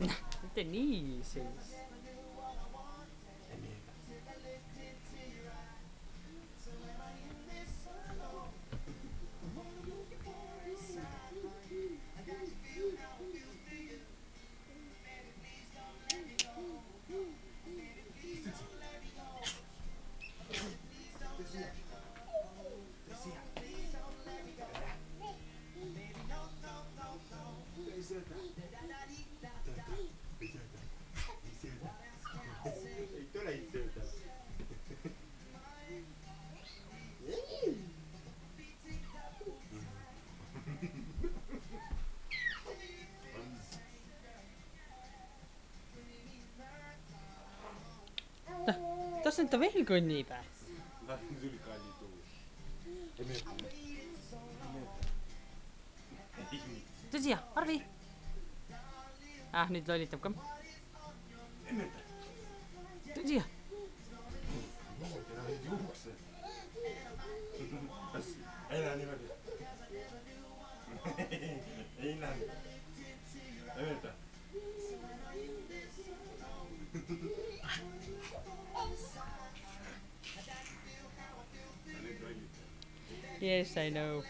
Mitte nii siis. Ei tule istuda. Kas nüüd ta veel kõnnib? Las sul kalli tuu. Ei meeldi. Tule siia, Arvi! Nüüd lollitab ka. Ei meeldi. Tule siia! Niimoodi nad ei juukse. Kas ei näe niimoodi? Ei näe. Ei meeldi. Yes, I know.